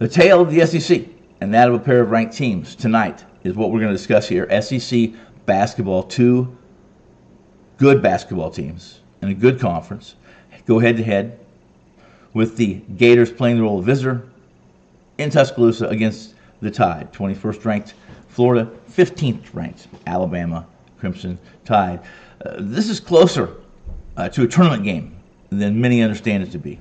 The tale of the SEC and that of a pair of ranked teams tonight is what we're going to discuss here. SEC basketball, two good basketball teams in a good conference go head-to-head with the Gators playing the role of visitor in Tuscaloosa against the Tide, 21st ranked Florida, 15th ranked Alabama Crimson Tide. This is closer to a tournament game than many understand it to be,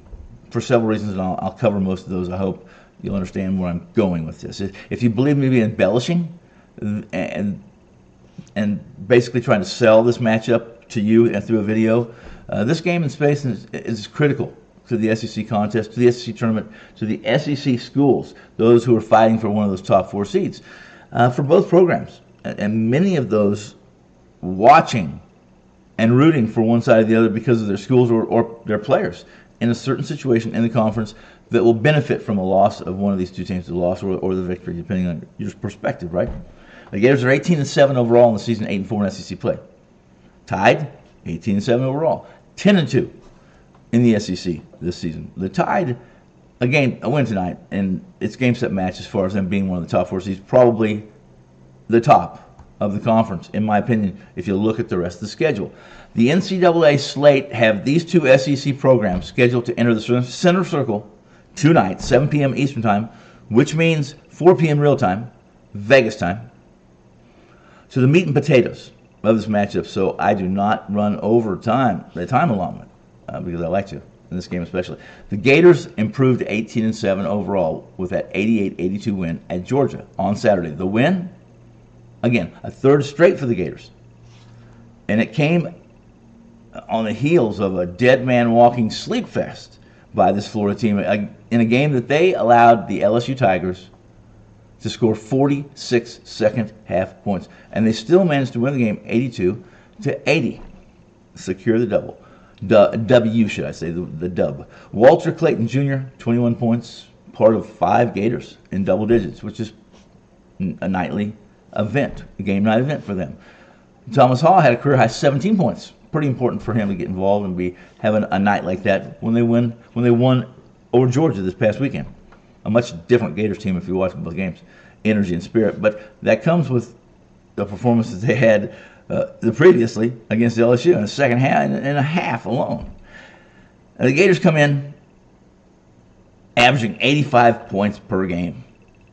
for several reasons, and I'll cover most of those. I hope you'll understand where I'm going with this. If you believe me to be embellishing and basically trying to sell this matchup to you and through a video, this game in space is critical to the SEC contest, to the SEC tournament, to the SEC schools, those who are fighting for one of those top four seeds, for both programs. And many of those watching and rooting for one side or the other because of their schools or their players in a certain situation in the conference that will benefit from a loss of one of these two teams, the loss or the victory, depending on your perspective, right? The Gators are 18-7 overall in the season, 8-4 in SEC play. Tide, 18-7 overall, 10-2 in the SEC this season. The Tide, a win tonight, and it's game set match as far as them being one of the top four seeds, probably the top of the conference, in my opinion, if you look at the rest of the schedule. The NCAA slate have these two SEC programs scheduled to enter the center circle tonight, 7 p.m. Eastern Time, which means 4 p.m. real time, Vegas time. So the meat and potatoes of this matchup, so I do not run over the time allotment, because I like to, in this game especially. The Gators improved to 18-7 overall with that 88-82 win at Georgia on Saturday. The win, again, a third straight for the Gators. And it came on the heels of a dead man walking sleep fest by this Florida team in a game that they allowed the LSU Tigers to score 46 second half points. And they still managed to win the game 82-80. Secure the double. W, should I say, the dub. Walter Clayton Jr., 21 points, part of 5 Gators in double digits, which is a nightly event, a game night event for them. Thomas Hall had a career high 17 points. Pretty important for him to get involved and be having a night like that when they won over Georgia this past weekend. A much different Gators team if you watch both games, energy and spirit. But that comes with the performances they had previously against LSU in the second half and a half alone. The Gators come in averaging 85 points per game,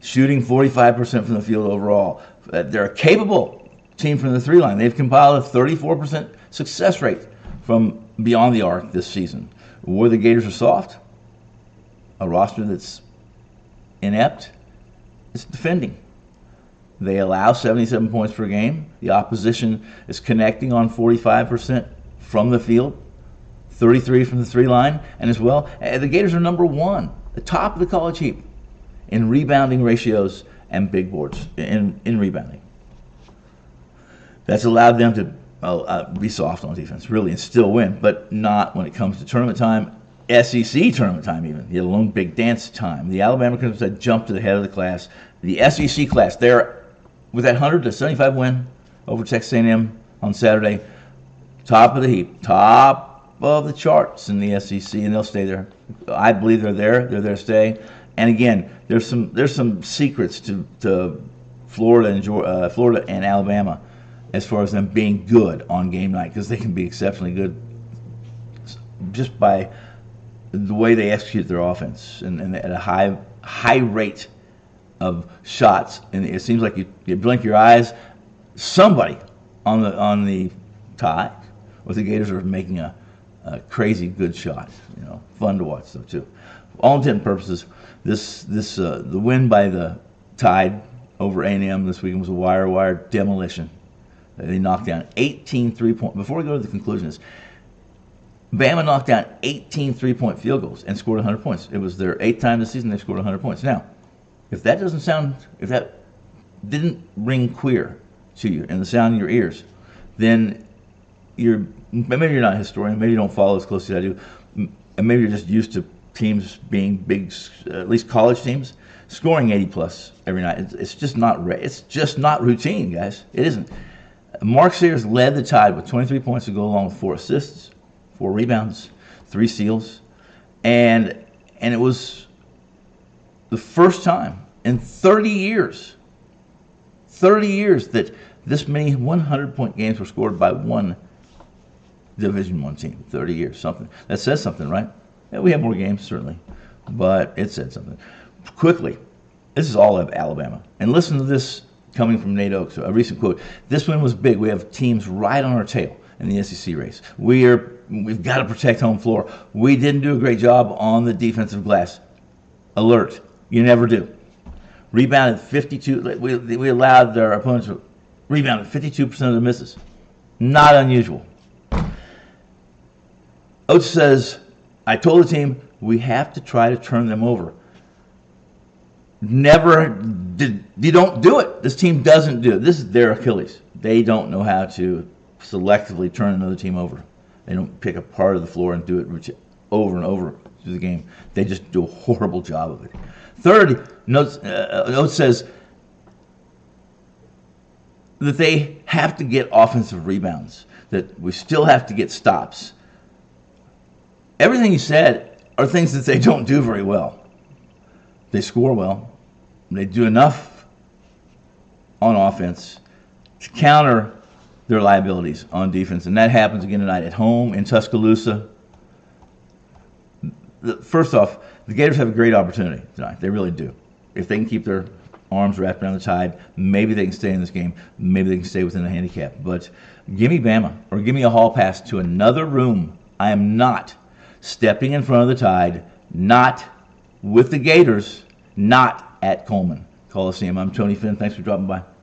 shooting 45% from the field overall. They're a capable team from the three line. They've compiled a 34% success rate from beyond the arc this season. Where the Gators are soft, a roster that's inept, it's defending. They allow 77 points per game. The opposition is connecting on 45% from the field, 33 from the three line, and as well, the Gators are number one, the top of the college heap in rebounding ratios and big boards in rebounding. That's allowed them to be soft on defense, really, and still win, but not when it comes to tournament time, SEC tournament time even, the alone big dance time. The Alabama Crimson Tide jumped to the head of the class. The SEC class, they're with that 100-75 win over Texas A&M on Saturday, top of the heap, top of the charts in the SEC, and they'll stay there. I believe they're there. They're there to stay. And again, there's some secrets to Florida and Alabama as far as them being good on game night, because they can be exceptionally good just by the way they execute their offense and at a high rate of shots. And it seems like you blink your eyes, somebody on the Tide with the Gators are making a crazy good shot. Fun to watch though too. All intents and purposes, the win by the Tide over A&M this weekend was a wire demolition. They knocked down 18 3-point. Before we go to the conclusions, Bama knocked down 18 3-point field goals and scored 100 points. It was their 8th time this season they've scored 100 points. Now, if that didn't ring queer to you and the sound in your ears, then maybe you're not a historian, maybe you don't follow as closely as I do, and maybe you're just used to teams being big, at least college teams, scoring 80 plus every night. It's just not routine, guys. It isn't. Mark Sears led the Tide with 23 points to go along with 4 assists, 4 rebounds, 3 steals, and it was the first time in 30 years that this many 100-point games were scored by one Division I team. 30 years, something. That says something, right? Yeah, we have more games, certainly, but it said something. Quickly, this is all of Alabama. And listen to this coming from Nate Oakes, a recent quote. This win was big. We have teams right on our tail in the SEC race. We've got to protect home floor. We didn't do a great job on the defensive glass. Alert. You never do. Rebounded 52. We allowed our opponents to rebound 52% of the misses. Not unusual. Oates says, I told the team we have to try to turn them over. You don't do it. This team doesn't do it. This is their Achilles. They don't know how to selectively turn another team over. They don't pick a part of the floor and do it over and over through the game. They just do a horrible job of it. Third, Oates says that they have to get offensive rebounds, that we still have to get stops. Everything he said are things that they don't do very well. They score well. They do enough on offense to counter their liabilities on defense, and that happens again tonight at home in Tuscaloosa. First off, the Gators have a great opportunity tonight. They really do. If they can keep their arms wrapped around the tide, maybe they can stay in this game. Maybe they can stay within the handicap. But give me Bama, or give me a hall pass to another room. I am not stepping in front of the tide, not with the Gators, not at Coleman Coliseum. I'm Tony Finn. Thanks for dropping by.